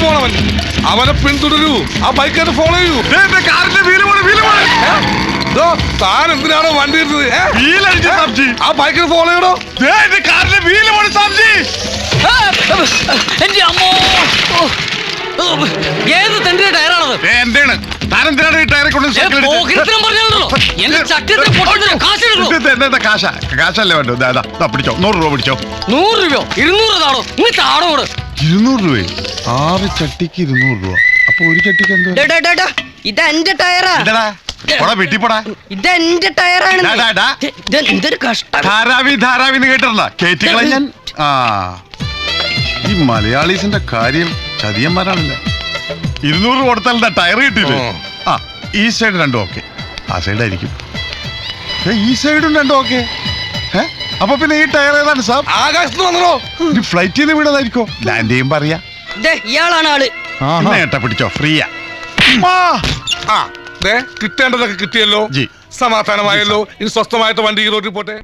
പോണവൻ അവനെ പിന്തുടരൂ. ആ ബൈക്കാരെ ഫോളോ ചെയ്യൂ. കാറിന്റെ വീല് താൻ എന്തിനാണോ വണ്ടി എടുത്തത്? ആ ബൈക്കിന് ഫോളോ ചെയ്യണോ? കാറിന്റെ വീല് പോണ സാംജി. എന്റെ അമ്മോ, ഏത് തന്റെ ടയറാണത്? എന്താണ് താൻ എന്തിനാണ് ഈ ടയറെ കൊണ്ട് കാശല്ലേ വേണ്ടോ? പിടിച്ചോ, 100 രൂപ പിടിച്ചോ. 100 രൂപയോ 200 താടോ? നീ താടോട് 200 രൂപ. 6 ചട്ടിക്ക് 200 രൂപ. അപ്പൊ ഒരു ചട്ടിക്ക് എന്തോ? ഇതെന്റെ ടയറാ. വീട്ടിപ്പോടാ. ഇതെന്റെ ടയറാണ്. എന്തൊരു കഷ്ടം. ധാരാവിന്ന് കേട്ടിട്ടുള്ള കേറ്റിക്കള ഞാൻ. ഈ മലയാളീസിന്റെ കാര്യം ചതിയന്മാരാണല്ലേ. 200 കൊടുത്താൽ ടയർ കിട്ടിയില്ലേ? ഈ സൈഡ് രണ്ടും ഓക്കെ, ആ സൈഡായിരിക്കും. ഈ സൈഡും രണ്ടും ഓക്കെ. അപ്പൊ പിന്നെ ഈ ടയർ ഏതാണ് സാർ? ആകാശത്ത് വന്നോ? ഫ്ലൈറ്റിൽ നിന്ന് വീണതായിരിക്കോ? ലാൻഡ് ചെയ്യുമ്പോ അറിയാം. ഇയാളാണ് ആള്. ഏട്ടാ പിടിച്ചോ, ഫ്രീയാ. കിട്ടേണ്ടതൊക്കെ കിട്ടിയല്ലോ, സമാധാനമായല്ലോ. ഇനി സ്വസ്ഥമായിട്ട് വണ്ടി റോഡിൽ പോട്ടെ.